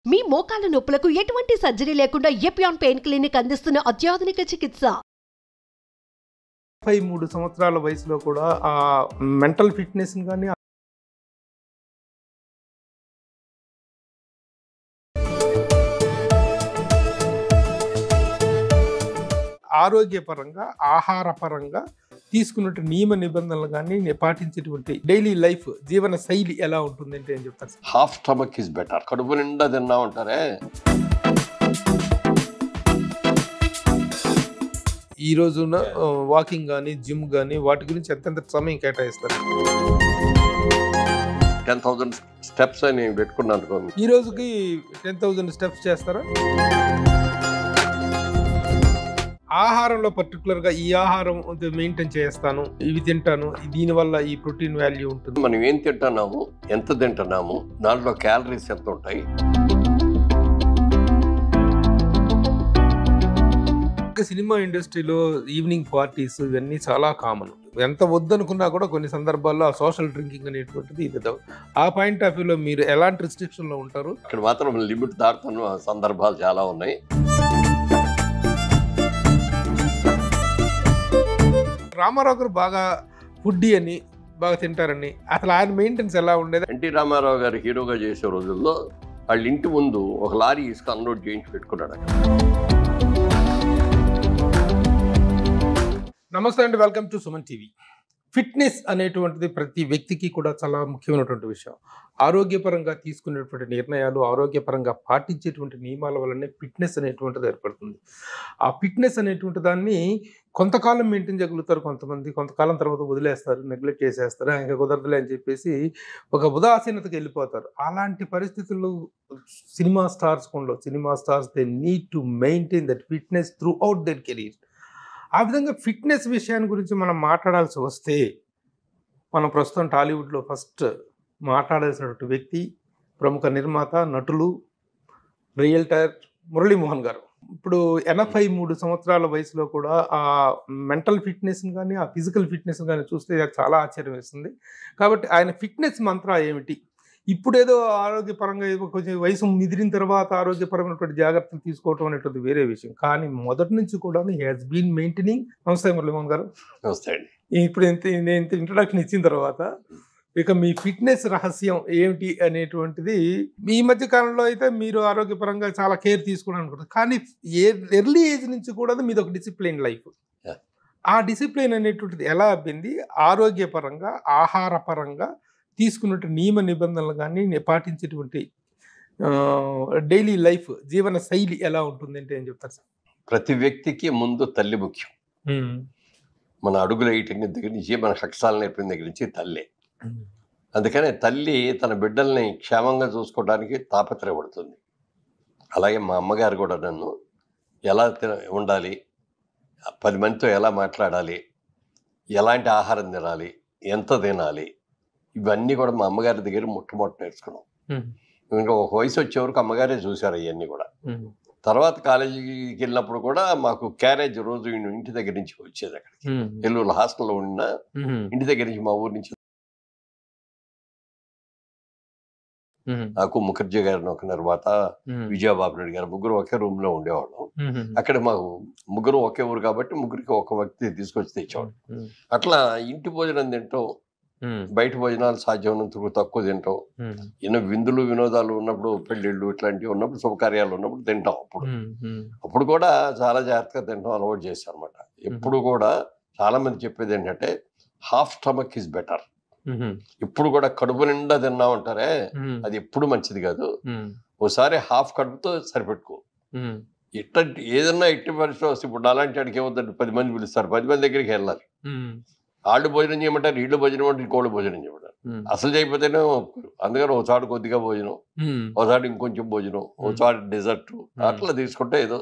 మీ మోకాల నొప్పులకు ఎటువంటి సర్జరీ లేకుండా ఎపియాన్ పెయిన్ క్లినిక్ అందిస్తున్న అత్యాధునిక చికిత్స. 53 సంవత్సరాల వయసులో కూడా ఆ మెంటల్ ఫిట్నెస్ కానీ ఆరోగ్యపరంగా ఆహారపరంగా తీసుకున్నట్టు నియమ నిబంధనలు కానీ పాటించేటువంటి డైలీ లైఫ్ జీవన శైలి ఎలా ఉంటుందంటే ఏం చెప్తారు? Half stomach is better. కడుపు నిండా తిన్నా ఉంటారే. ఈ రోజున వాకింగ్ కానీ జిమ్ కానీ వాటి గురించి ఎంతెంత సమయం కేటాయిస్తారు? 10,000 స్టెప్స్ అని పెట్టుకున్నాను. ఈ రోజుకి 10,000 స్టెప్స్ చేస్తారా? ఆహారంలో పర్టికులర్గా ఈ ఆహారం మెయింటైన్ చేస్తాను, ఇవి తింటాను, దీనివల్ల ఈ ప్రోటీన్ వాల్యూ ఉంటుంది. మనం ఏం తింటున్నాము, ఎంత తింటున్నాము, దాంట్లో క్యాలరీస్ ఎంత ఉంటాయి. సినిమా ఇండస్ట్రీలో ఈవినింగ్ పార్టీస్ ఇవన్నీ చాలా కామన్. ఎంత వద్దనుకున్నా కూడా కొన్ని సందర్భాల్లో ఆ సోషల్ డ్రింకింగ్ అనేటువంటిది ఇది. ఆ పాయింట్ ఆఫ్ వ్యూలో మీరు ఎలాంటి రిస్ట్రిక్షన్లో ఉంటారు? ఇక్కడ మాత్రం లిమిట్ దాటుతున్న సందర్భాలు చాలా ఉన్నాయి. రామారావు గారు బాగా ఫుడ్డీ అని, బాగా తింటారని, అసలు ఆయన మెయింటెనెన్స్ ఎలా ఉండేది? ఎన్టీ రామారావు గారు హీరోగా చేసే రోజుల్లో వాళ్ళ ఇంటి ముందు ఒక లారీ ఇసుక అన్లోడ్ చేయించి పెట్టుకున్నాడు. నమస్తే అండి, welcome to Suman TV. Fitness అనేటువంటిది ప్రతి వ్యక్తికి కూడా చాలా ముఖ్యమైనటువంటి విషయం. ఆరోగ్యపరంగా తీసుకునేటువంటి నిర్ణయాలు, ఆరోగ్యపరంగా పాటించేటువంటి నియమాల వల్లనే ఫిట్నెస్ అనేటువంటిది ఏర్పడుతుంది. ఆ ఫిట్నెస్ అనేటువంటి దాన్ని కొంతకాలం మెయింటైన్ చేయగలుగుతారు కొంతమంది, కొంతకాలం తర్వాత వదిలేస్తారు, నెగ్లెక్ట్ చేసేస్తారు, ఇంకా కుదరదులే అని చెప్పేసి ఒక ఉదాసీనతకి వెళ్ళిపోతారు. అలాంటి పరిస్థితుల్లో cinema stars they need to maintain that fitness throughout their career. ఆ విధంగా ఫిట్నెస్ విషయాన్ని గురించి మనం మాట్లాడాల్సి వస్తే, మనం ప్రస్తుతం టాలీవుడ్లో ఫస్ట్ మాట్లాడాల్సినటువంటి వ్యక్తి ప్రముఖ నిర్మాత, నటులు, రియల్టర్ మురళీమోహన్ గారు. ఇప్పుడు 83 సంవత్సరాల వయసులో కూడా ఆ మెంటల్ ఫిట్నెస్ కానీ ఆ ఫిజికల్ ఫిట్నెస్ కానీ చూస్తే చాలా ఆశ్చర్యం వేస్తుంది. కాబట్టి ఆయన ఫిట్నెస్ మంత్రా ఏమిటి? ఇప్పుడేదో ఆరోగ్యపరంగా కొంచెం వయసు మిదిరిన తర్వాత ఆరోగ్యపరమైనటువంటి జాగ్రత్తలు తీసుకోవటం అనేటువంటి వేరే విషయం, కానీ మొదటి నుంచి కూడా హీ హాస్ బీన్ మెయింటైనింగ్. నమస్తే మురళీమోహన్ గారు. నమస్తే అండి. ఇప్పుడు నేను ఇంట్రడక్షన్ ఇచ్చిన తర్వాత ఇక మీ ఫిట్నెస్ రహస్యం ఏమిటి అనేటువంటిది, ఈ మధ్య కాలంలో అయితే మీరు ఆరోగ్యపరంగా చాలా కేర్ తీసుకోవడం అనుకుంటారు, కానీ ఎర్లీ ఏజ్ నుంచి కూడా మీది ఒక డిసిప్లిన్ లైఫ్. ఆ డిసిప్లిన్ అనేటువంటిది ఎలా అబ్బింది? ఆరోగ్యపరంగా ఆహారపరంగా తీసుకున్నట్టు నియమ నిబంధనలు కానీ పాటించేటువంటి డైలీ లైఫ్ జీవన శైలి ఎలా ఉంటుంది అంటే ఏం చెప్తారు సార్? ప్రతి వ్యక్తికి ముందు తల్లి ముఖ్యం. మన అడుగులు వేయటం దగ్గర నుంచి, మన కష్టాలు నేర్పిన దగ్గర నుంచి తల్లే. అందుకనే తల్లి తన బిడ్డల్ని క్షేమంగా చూసుకోవడానికి తాపత్రయపడుతుంది. అలాగే మా అమ్మగారు కూడా నన్ను ఎలా ఉండాలి, 10 మందితో ఎలా మాట్లాడాలి, ఎలాంటి ఆహారం తినాలి, ఎంత తినాలి, ఇవన్నీ కూడా మా అమ్మగారి దగ్గర మొట్టమొదటి నేర్చుకున్నాం. ఇంకా ఒక వయసు వచ్చే వరకు అమ్మగారే చూశారు ఇవన్నీ కూడా. తర్వాత కాలేజీకి వెళ్ళినప్పుడు కూడా మాకు క్యారేజ్ రోజు ఇంటి దగ్గర నుంచి వచ్చేది. అక్కడికి నెల్లూరు హాస్టల్లో ఉన్న ఇంటి దగ్గర నుంచి, మా ఊరి నుంచి నాకు ముఖర్జీ గారిని ఒక తర్వాత విజయబాబు నాయుడు గారు ముగ్గురు ఒకే రూమ్ లో ఉండేవాళ్ళం. అక్కడ మాకు ముగ్గురు ఒకే ఊరు కాబట్టి ముగ్గురికి ఒక వ్యక్తి తీసుకొచ్చి తెచ్చేవాడు. అట్లా ఇంటి భోజనం తింటాం, బయట భోజనాలు సాధ్యమైనంత తక్కువ తింటాం. ఎన్నో విందులు వినోదాలు ఉన్నప్పుడు, పెళ్ళిళ్ళు ఇట్లాంటివి ఉన్నప్పుడు, శుభకార్యాలు ఉన్నప్పుడు తింటాం. అప్పుడు కూడా చాలా జాగ్రత్తగా తింటాం అలవాటు చేస్తాం అనమాట. ఎప్పుడు కూడా చాలా మంది చెప్పేది ఏంటంటే హాఫ్ స్టమక్ ఇస్ బెటర్. ఇప్పుడు కూడా కడుపు నిండా తిన్నా ఉంటారే, అది ఎప్పుడు మంచిది కాదు. ఓసారి హాఫ్ కడుపుతో సరిపెట్టుకో. ఏదన్నా ఎట్టి పరిస్థితి వస్తే, ఇప్పుడు అలాంటి వాడికి ఏమవుతుంది, 10 మంది పిలుస్తారు, 10 మంది దగ్గరికి వెళ్ళాలి. వాళ్ళు భోజనం చేయమంటారు, వీళ్ళు భోజనం అంటే ఇంకోళ్ళు భోజనం చేయమంటారు. అసలు చేయకపోతేనే ఒప్పుకోరు. అందుకని ఒకసారి కొద్దిగా భోజనం, ఒకసారి ఇంకొంచెం భోజనం, ఒకసారి డెజర్ట్, అట్లా తీసుకుంటే ఏదో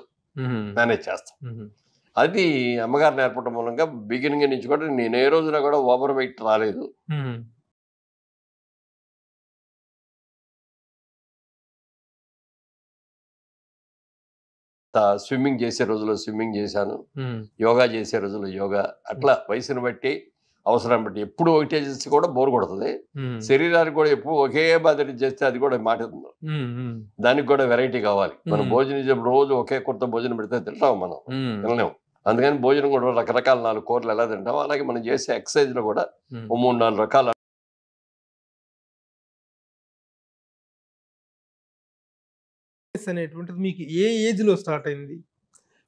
మేనేజ్ చేస్తాం. అది అమ్మగారు నేర్పడం మూలంగా బిగినింగ్ నుంచి కూడా నేను ఏ రోజున కూడా ఓవర్ వెయిట్ రాలేదు. స్విమ్మింగ్ చేసే రోజుల్లో స్విమ్మింగ్ చేశాను, యోగా చేసే రోజుల్లో యోగా. అట్లా వయసును బట్టి అవసరం బట్టి ఎప్పుడు ఒకటే చేస్తే కూడా బోర్ కొడుతుంది. శరీరానికి కూడా ఎప్పుడు ఒకే మాదిరి చేస్తే అది కూడా మాట్లాడుతుంది. దానికి కూడా వెరైటీ కావాలి. మనం భోజనం రోజు ఒకే కొత్త భోజనం పెడితే తింటాం, మనం తినలేము. అందుకని భోజనం కూడా రకరకాల 4 కూరలు ఎలా తింటాం, అలాగే మనం చేసే ఎక్సర్సైజ్ లో కూడా 3-4 రకాల అనేటువంటిది మీకు ఏ ఏజ్ లో స్టార్ట్ అయింది?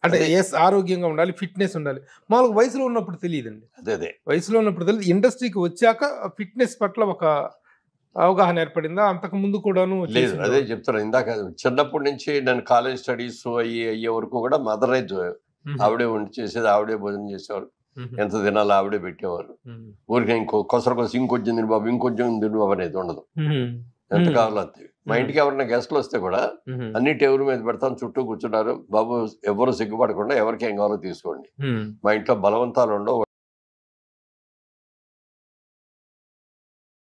అంటే ఆరోగ్యంగా ఉండాలి, ఫిట్నెస్ ఉండాలి. మామూలుగా వయసులో ఉన్నప్పుడు తెలియదండి. అదే వయసులో ఉన్నప్పుడు తెలియదు. ఇండస్ట్రీకి వచ్చాక ఫిట్నెస్ పట్ల ఒక అవగాహన ఏర్పడిందా? అంతకు ముందు కూడాను లేదు. అదే చెప్తాను ఇందాక, చిన్నప్పటి నుంచి నేను కాలేజ్ స్టడీస్ అయ్యే వరకు కూడా మదర్ రైజ్ ఆవిడే వండి చేసేది, ఆవిడే భోజనం చేసేవారు. ఎంత తినాలో ఆవిడే పెట్టేవారు. ఊరికి ఇంకొంచెం తిని బాబు, ఇంకొంచెం తిని బాబు అనేది ఉండదు. ఎంత కావాలో అంతే. మా ఇంటికి ఎవరైనా గెస్ట్లు వస్తే కూడా అన్ని టేబుల్ మీద పెడతాను, చుట్టూ కూర్చున్నారు. బాబు ఎవరు సిగ్గుపడకుండా ఎవరికి ఏం కావాలో తీసుకోండి, మా ఇంట్లో బలవంతాలు ఉండవు,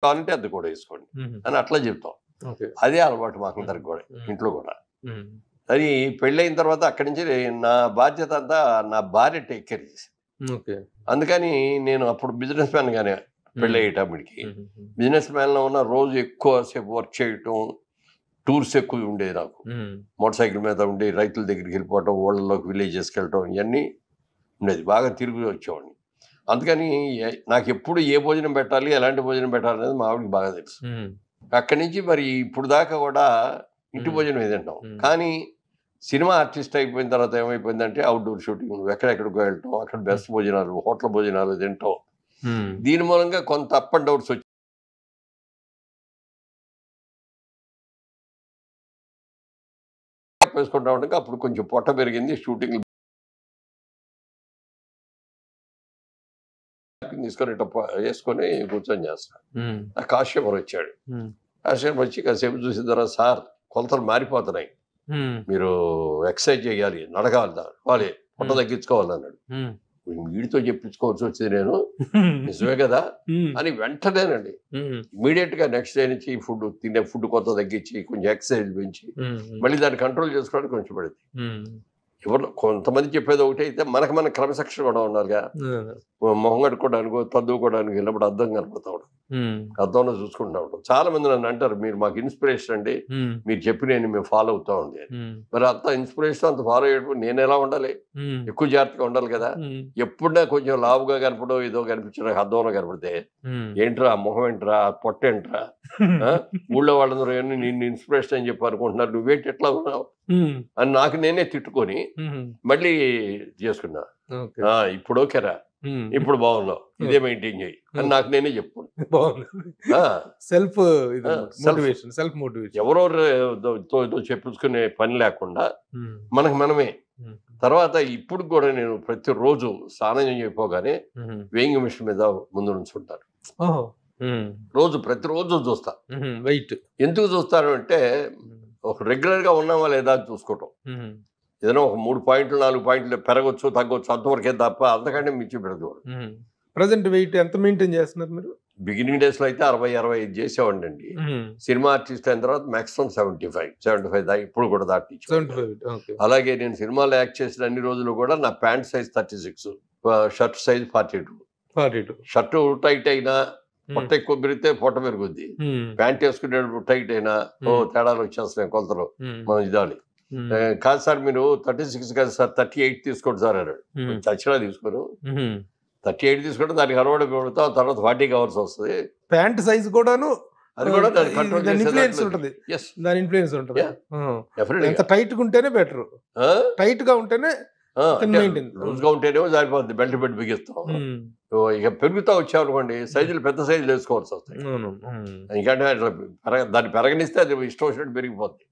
కావాలంటే అది కూడా వేసుకోండి అని అట్లా చెప్తాం. అదే అలవాటు మాకు అందరికి కూడా, ఇంట్లో కూడా. అది పెళ్ళైన తర్వాత అక్కడి నుంచి నా బాధ్యత అంతా నా భార్య టేక్ కేర్ చేసింది. అందుకని నేను అప్పుడు బిజినెస్ మ్యాన్ గానే పెళ్ళయ్యేటప్పటికి బిజినెస్ మ్యాన్ లో ఉన్న రోజు ఎక్కువ సేపు వర్క్ చేయటం, టూర్స్ ఎక్కువ ఉండేది నాకు. మోటార్ సైకిల్ మీద ఉండి రైతుల దగ్గరికి వెళ్ళిపోవటం, ఊళ్ళలోకి విలేజెస్కి వెళ్ళటం, ఇవన్నీ ఉండేది. బాగా తిరిగి వచ్చేవాడిని. అందుకని నాకు ఎప్పుడు ఏ భోజనం పెట్టాలి, ఎలాంటి భోజనం పెట్టాలి అనేది మా ఆవిడకి బాగా తెలుసు. అక్కడి నుంచి మరి ఇప్పుడు దాకా కూడా ఇంటి భోజనం ఏదంటాం. కానీ సినిమా ఆర్టిస్ట్ అయిపోయిన తర్వాత ఏమైపోయిందంటే అవుట్డోర్ షూటింగ్, ఎక్కడెక్కడికో వెళ్ళటం, అక్కడ బెస్ట్ భోజనాలు, హోటల్ భోజనాలు తింటాం. దీని మూలంగా కొంత అప్ అండ్ డౌన్స్ వచ్చి వేసుకుంటా ఉండగా అప్పుడు కొంచెం పొట్ట పెరిగింది. షూటింగ్ తీసుకొని వేసుకొని కూర్చొని చేస్తాను. ఆ కాశ్యపర్ వచ్చాడు. కాశ్యపర్ వచ్చి కాసేపు చూసిన తర్వాత, సార్ కొలతలు మారిపోతున్నాయి, మీరు ఎక్సర్సైజ్ చేయాలి, నడగాలి, పొట్ట తగ్గించుకోవాలి అన్నాడు. వీడితో చెప్పించుకోవాల్సి వచ్చింది నేను, నిజమే కదా అని వెంటనేనండి ఇమీడియట్ గా నెక్స్ట్ డే నుంచి తినే ఫుడ్ కొంత తగ్గించి కొంచెం ఎక్సర్సైజ్ పెంచి మళ్ళీ దాన్ని కంట్రోల్ చేసుకోవడానికి కొంచెం పడింది. ఎవరు కొంతమంది చెప్పేది ఒకటి అయితే మన క్రమశిక్షణ కూడా ఉన్నారుగా. మొహం కట్టుకోవడానికి, చదువుకోవడానికి వెళ్ళినప్పుడు అర్థం కనపడతా ఉంటాం, అర్థంలో చూసుకుంటా ఉంటాం. చాలా మంది నన్ను అంటారు, మీరు మాకు ఇన్స్పిరేషన్ అండి, మీరు చెప్పి మేము ఫాలో అవుతా ఉంది. మరి అంత ఇన్స్పిరేషన్ అంత ఫాలో అయ్యేటప్పుడు నేను ఎలా ఉండాలి? ఎక్కువ జాగ్రత్తగా ఉండాలి కదా. ఎప్పుడైనా కొంచెం లావుగా కనపడో ఏదో కనిపించిన అర్థంలో కనపడితే, ఏంట్రా మొహం ఏంట్రా, పొట్ట ఏంట్రా, ఊళ్ళో వాళ్ళందరూ నిన్ను ఇన్స్పిరేషన్ అని చెప్పి అనుకుంటున్నారు, నువ్వేంటి ఎట్లా ఉన్నావు అని నాకు నేనే తిట్టుకొని మళ్ళీ చేసుకున్నా. ఇప్పుడు ఓకేరా, ఇప్పుడు బాగున్నావు, ఇదే మెయింటైన్ చేయి అని నాకు నేనే చెప్పుకున్నా. సెల్ఫ్ ఎవరో చెప్పుకునే పని లేకుండా మనమే. తర్వాత ఇప్పుడు కూడా నేను ప్రతిరోజు స్నానం చేయపోగానే వేయింగ్ మిషన్ మీద ముందు నుంచుంటాను. ప్రతిరోజు చూస్తా. వెయిట్ ఎందుకు చూస్తాను అంటే, ఒక రెగ్యులర్ గా ఉన్నామా లేదా చూసుకోవటం. ఏదైనా ఒక 3 పాయింట్లు 4 పాయింట్లు పెరగొచ్చు తగ్గొచ్చు అంతవరకే తప్ప అంతకంటే మించి పెరగదు. ప్రజెంట్ వెయిట్ ఎంత మెయింటైన్ చేస్తున్నారు మీరు? బిగినింగ్ డేస్ లో అయితే 60-65 చేసేవాడి అండి. సినిమా ఆర్టిస్ట్ అయిన తర్వాత మాక్సిమం 75 దాకా ఇప్పుడు కూడా దాటి. అలాగే నేను సినిమాలో యాక్ట్ చేసిన అన్ని రోజులు కూడా నా pant size 36, shirt size 42. Shirt tight అయినా పొట్ట ఎక్కువ పెరిగితే పొట్ట పెరుగుద్ది, ప్యాంట్ వేసుకునేటప్పుడు టైట్ అయినా తేడాలు వచ్చేస్తున్నాయి కొలతలు, మనం ఇదాలి. కాదు సార్ మీరు 36 కాదు సార్ 38 తీసుకోండి సార్ అన్నాడు. చచ్చినా తీసుకోను, 38 తీసుకుంటే దానికి అరవై పెడతాం, తర్వాత 40 కావాల్సి వస్తుంది. ప్యాంట్ సైజ్ కూడాను అది కూడా ఇన్ఫ్లుయెన్స్ ఉంటుంది, దాని ఇన్ఫ్లుయెన్స్ ఉంటుంది. ఎంత టైట్ గా ఉంటేనే బెటర్, టైట్ గా ఉంటేనే లూజ్ గా ఉంటేనేమో సరిపోద్ది, బెల్ట్ పెట్టి బిగిస్తాం. ఇక పెరుగుతా వచ్చామనుకోండి సైజులు పెద్ద సైజులు వేసుకోవాల్సి వస్తాయి. ఎందుకంటే దాన్ని పెరగనిస్తే అది ఇష్టం వచ్చినట్టు పెరిగిపోద్ది.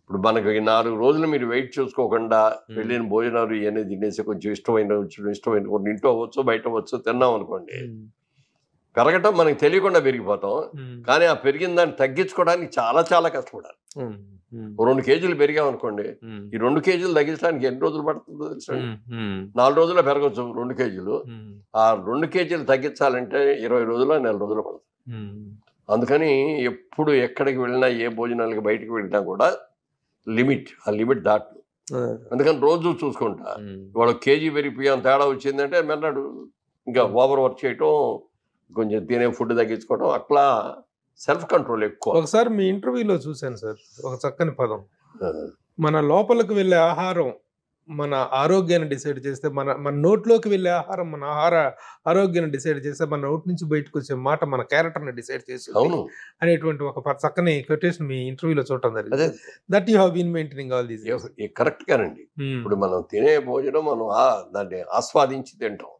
ఇప్పుడు మనకి 4 రోజులు మీరు వెయిట్ చూసుకోకుండా వెళ్ళిన భోజనాలు ఇవన్నీ తినేసి కొంచెం ఇష్టమైన కొన్ని ఇంట్లో అవ్వచ్చు బయట అవ్వచ్చు తిన్నాం అనుకోండి, పెరగటం మనకి తెలియకుండా పెరిగిపోతాం. కానీ ఆ పెరిగిన దాన్ని తగ్గించుకోవడానికి చాలా చాలా కష్టపడాలి. 2 కేజీలు పెరిగాం అనుకోండి, ఈ 2 కేజీలు తగ్గించడానికి ఎన్ని రోజులు పడుతుందో తెలుసు. 4 రోజుల్లో పెరగచ్చు 2 కేజీలు. ఆ 2 కేజీలు తగ్గించాలంటే 20 రోజులు 4 రోజులు పడుతుంది. అందుకని ఎప్పుడు ఎక్కడికి వెళ్ళినా ఏ భోజనాలకి బయటకు వెళ్ళినా కూడా ఆ లిమిట్ దాటు. అందుకని రోజు చూసుకుంటా, ఇవాళ కేజీ పెరిగిపోయాం తేడా వచ్చిందంటే మెన్నాడు ఇంకా ఓవర్ వర్క్ చేయటం, కొంచెం తినే ఫుడ్ తగ్గించుకోవడం, అట్లా సెల్ఫ్ కంట్రోల్ ఎక్కువ. ఒకసారి మీ ఇంటర్వ్యూలో చూశాను సార్ ఒక చక్కని పదం, మన లోపలికి వెళ్ళే ఆహారం మన ఆరోగ్యాన్ని డిసైడ్ చేస్తే, మన నోట్లోకి వెళ్ళే ఆహారం మన ఆరోగ్యాన్ని డిసైడ్ చేస్తే, మన నోటి నుంచి బయటకు వచ్చే మాట మన క్యారెక్టర్ని డిసైడ్ చేసి అనేటువంటి ఒక చక్కని కొటేషన్ మీ ఇంటర్వ్యూలో చూడటం జరిగింది. That you have been maintaining all these. Correct గానండి. ఇప్పుడు మనం తినే భోజనం మనం దాన్ని ఆస్వాదించి తింటాం.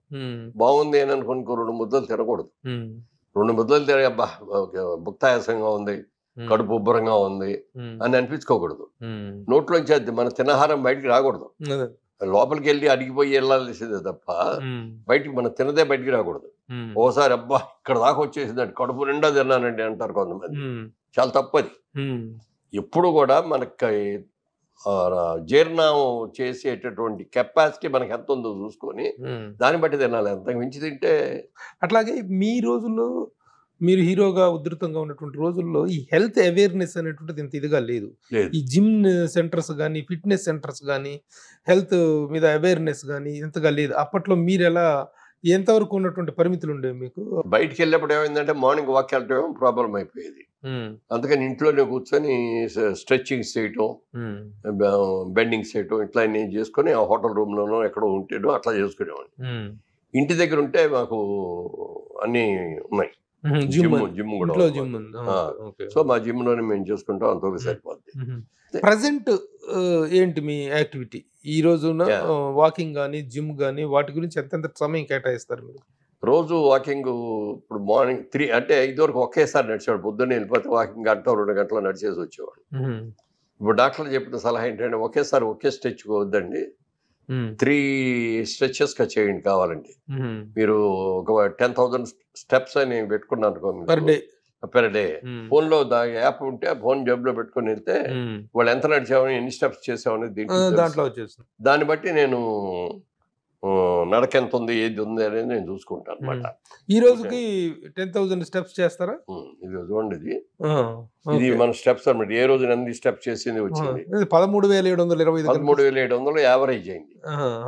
బాగుంది అని అనుకుని 2 ముద్దలు తినకూడదు. 2 ముద్దలు తినే అబ్బా భుక్తాయాసంగా ఉంది, కడుపు ఉబ్బరంగా ఉంది అని అనిపించుకోకూడదు. నోట్లోంచి అది మన తినహారం బయటికి రాకూడదు, లోపలికి వెళ్ళి అడిగిపోయి వెళ్ళాల్సిందే తప్ప బయటికి మన తినదే బయటికి రాకూడదు. ఓసారి అబ్బా ఇక్కడ దాకా వచ్చేసిందండి, కడుపు నిండా తిన్నానండి అంటారు కొంతమంది. చాలా తప్పది. ఎప్పుడు కూడా మనకి జీర్ణం చేసేటటువంటి కెపాసిటీ మనకి ఎంత ఉందో చూసుకొని దాన్ని బట్టి తినాలి. అంత మించి తింటే. అట్లాగే మీ రోజుల్లో మీరు హీరోగా ఉధృతంగా ఉన్నటువంటి రోజుల్లో ఈ హెల్త్ అవేర్నెస్ అనేటువంటిది ఇంత ఇదిగా లేదు. ఈ జిమ్ సెంటర్స్ కానీ, ఫిట్నెస్ సెంటర్స్ కానీ, హెల్త్ మీద అవేర్నెస్ కానీ ఇంతగా లేదు. అప్పట్లో మీరు ఎలా, ఎంతవరకు ఉన్నటువంటి పరిమితులు ఉండేవి మీకు? బయటికి వెళ్ళినప్పుడు ఏమైందంటే మార్నింగ్ వాక్ వెళ్ళటం ప్రాబ్లం అయిపోయేది. అందుకని ఇంట్లోనే కూర్చొని స్ట్రెచ్చింగ్స్ చేయటం, బెండింగ్స్ చేయటం ఇట్లా నేను చేసుకుని ఆ హోటల్ రూమ్ లోనో ఎక్కడో ఉంటేనో అట్లా చేసుకునేవాడిని. ఇంటి దగ్గర ఉంటే మాకు అన్ని ఉన్నాయి, జిమ్ కూడా. సో మా జిమ్ లోనే మేము చేసుకుంటాం, అంతవరకు సరిపోద్ది. ప్రజెంట్ ఏంటి మీ యాక్టివిటీ ఈ రోజున? వాకింగ్ కానీ, జిమ్ కానీ, వాటి గురించి ఎంత సమయం కేటాయిస్తారు మీరు? రోజు వాకింగ్ ఇప్పుడు మార్నింగ్ 3 అంటే 5 వరకు ఒకేసారి నడిచేవాడు. పొద్దున్నే వెళ్ళిపోతే వాకింగ్ 1-2 గంటలు నడిచేసి వచ్చేవాడు. ఇప్పుడు డాక్టర్లు చెప్పిన సలహా ఏంటంటే ఒకేసారి ఒకే స్ట్రెచ్ వద్దండి, 3 స్ట్రెచెస్ చేయండి కావాలండి. మీరు ఒక 10,000 స్టెప్స్ అని పెట్టుకున్నారు పర్ డే. ఫోన్ లో యాప్ ఉంటే ఫోన్ జేబులో పెట్టుకుని వెళ్తే వాళ్ళు ఎంత నడిచామని, ఎన్ని స్టెప్స్ చేసామని దాంట్లో వచ్చేస్తుంది. దాన్ని బట్టి నేను నడక ఎంత ఉంది, ఏది ఉంది అనేది నేను చూసుకుంటాను అనమాట. ఈ రోజుకి 10,000 స్టెప్స్ చేస్తారా? ఇది చూడండి, ఇది మన స్టెప్స్ అనమాట. ఏ రోజు ఎన్ని స్టెప్స్ చేసింది వచ్చింది 13,720 యావరేజ్ అయింది.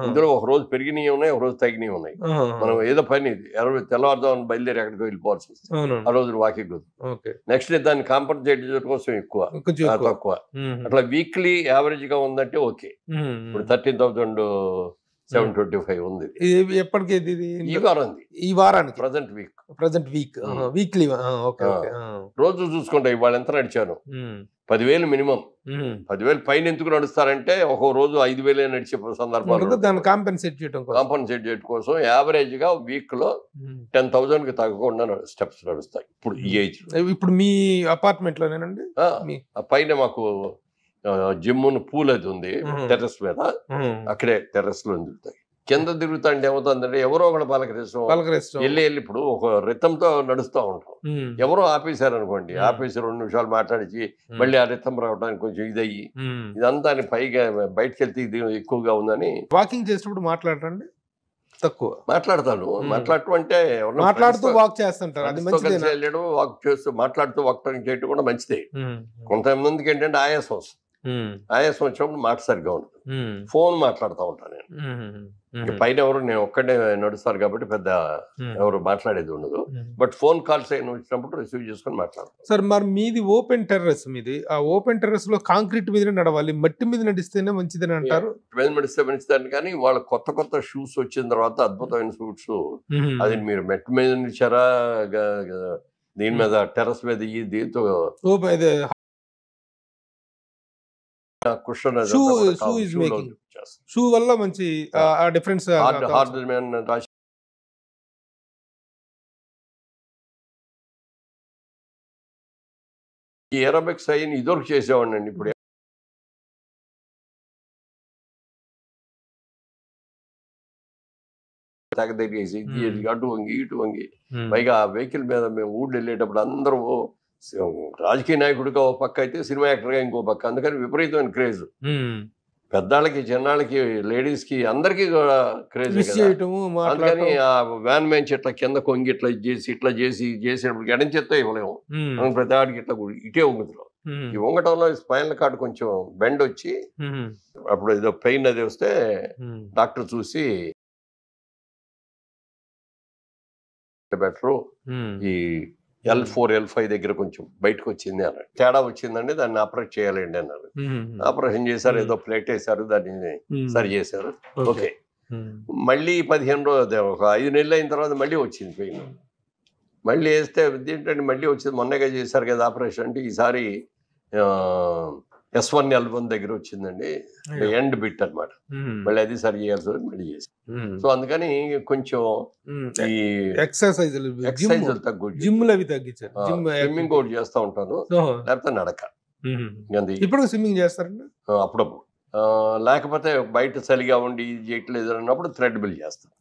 ఇందులో ఒక రోజు పెరిగినవి ఉన్నాయి, ఒక రోజు తగ్గినవి ఉన్నాయి. మనం ఏదో పని తెల్లవారుదామని బయలుదేరి ఎక్కడికి వెళ్ళిపోవాల్సి వస్తుంది, ఆ రోజు వాకింగ్. నెక్స్ట్ డే దాన్ని కాంపన్సేట్ చేయడం కోసం ఎక్కువ తక్కువ అట్లా వీక్లీ యావరేజ్ గా ఉందంటే ఓకే. ఇప్పుడు 13,725 ఉంది. ఎప్పటికి? ఈ వారానికి ప్రజెంట్ వీక్ వీక్లీ. రోజు చూసుకుంటా ఇవాళ ఎంత నడిచాను, 10,000 మినిమం. 10,000 పైన ఎందుకు నడుస్తారంటే ఒక రోజు 5,000 నడిచే సందర్భాలు, దాన్ని కాంపెన్సేట్ చేయడం కోసం యావరేజ్ గా వీక్ లో 10,000 కి తగ్గకుండా స్టెప్స్ నడుస్తాయి ఇప్పుడు ఈ ఏజ్. ఇప్పుడు మీ అపార్ట్మెంట్ లోనేనండి? పైన మాకు జిమ్ పూల్ అది ఉంది టెర్రస్ మీద, అక్కడే టెర్రస్ లో తిరుగుతాయి. కింద తిరుగుతా అంటే ఏమవుతుందంటే ఎవరో ఒకటి పలకరిస్తాం వెళ్ళి ఇప్పుడు ఒక రితంతో నడుస్తూ ఉంటాం. ఎవరో ఆపేశారు అనుకోండి, ఆపేసి 2 నిమిషాలు మాట్లాడిచి మళ్ళీ ఆ రితం రావడానికి కొంచెం ఇదయ్యి ఇదంతా పైగా బయటకు వెళ్తే ఇది ఎక్కువగా ఉందని. వాకింగ్ చేసినప్పుడు మాట్లాడరండి? తక్కువ మాట్లాడతాను. మాట్లాడటం అంటే మాట్లాడుతూ వాక్ చేస్తుంటారు, వెళ్ళడం, వాక్ చేస్తూ మాట్లాడుతూ వాక్ చేయడం కూడా మంచిదే. కొంతమందికి ఏంటంటే ఆయాసం వస్తుంది, ఆయాసం వచ్చినప్పుడు మాట సరిగ్గా ఉంటుంది. ఫోన్ మాట్లాడుతూ ఉంటాను నేను. పైన ఎవరు, నేను ఒక్కడే నడుస్తారు కాబట్టి పెద్ద ఎవరు మాట్లాడేది ఉండదు. బట్ ఫోన్ కాల్స్ అయినా వచ్చినప్పుడు రిసీవ్ చేసుకుని మాట్లాడతాను. సార్ మరి మీది ఓపెన్ టెర్రస్, మీది ఆ ఓపెన్ టెర్రస్ లో కాంక్రీట్ మీద నడవాలి, మట్టి మీద నడిస్తేనే మంచిదని అంటారు. నడిస్తే మంచిదని, కానీ వాళ్ళ కొత్త షూస్ వచ్చిన తర్వాత అద్భుతమైన షూట్స్, అది మీరు మెట్టి మీద నడిచారా, దీని మీద టెర్రస్ మీద దీంతో షూ వల్ల మంచి డిఫరెన్స్. ఏరోబిక్స్ అయిన ఇదొరకు చేసేవాడిని అండి. ఇప్పుడు తెగదెగేసి అటు వంగి ఇటు వంగి, పైగా ఆ వెహికల్ మీద మేము ఊళ్ళు వెళ్ళేటప్పుడు అందరూ రాజకీయ నాయకుడిగా ఒక పక్క అయితే సినిమా యాక్టర్గా ఇంకో పక్క, అందుకని విపరీతమైన క్రేజ్. పెద్దాళ్ళకి, చిన్నాళ్ళకి, లేడీస్ కి అందరికి కూడా క్రేజ్. అందుకని ఆ వ్యాన్ మ్యాన్స్ ఇట్లా కింద కొంగి ఇట్లా చేసేటప్పుడు ఎడం చేత్తో ఇవ్వలేము, ప్రతి ఆడికి ఇట్లా ఇటే వంగుతున్నాం. ఈ వంగటంలో స్పైనల్ కార్డ్ కొంచెం బెండ్ వచ్చి అప్పుడు ఏదో పెయిన్ అది వస్తే డాక్టర్ చూసి బెటరు ఈ L4 L5 దగ్గర కొంచెం బయటకు వచ్చింది అన్నాడు. తేడా వచ్చిందండి, దాన్ని ఆపరేట్ చేయాలండి అన్నారు. ఆపరేషన్ చేశారు, ఏదో ప్లేట్ వేశారు, దాన్ని సరి చేశారు. ఓకే, మళ్ళీ 15 రోజులు ఒక 5 నెలలు అయిన తర్వాత మళ్ళీ వచ్చింది పెయిన్. మళ్ళీ వేస్తే ఏంటంటే మళ్ళీ వచ్చింది, మొన్నగా చేశారు కదా ఆపరేషన్ అంటే ఈసారి S1 L1 దగ్గర వచ్చిందండి, ఎండ్ బిట్ అనమాట. మళ్ళీ అది సరి చేయాల్సి మళ్ళీ చేసి. సో అందుకని కొంచెం ఈ ఎక్సర్సైజ్ తగ్గు, జిమ్లు అవి తగ్గించారు. స్విమ్మింగ్ కూడా చేస్తూ ఉంటాను, లేకపోతే నడక. ఇప్పుడు స్విమ్మింగ్ చేస్తారండి అప్పుడప్పుడు. లేకపోతే బయట చలిగా ఉండి చేయట్లేదు అన్నప్పుడు థ్రెడ్ బిల్ చేస్తాను.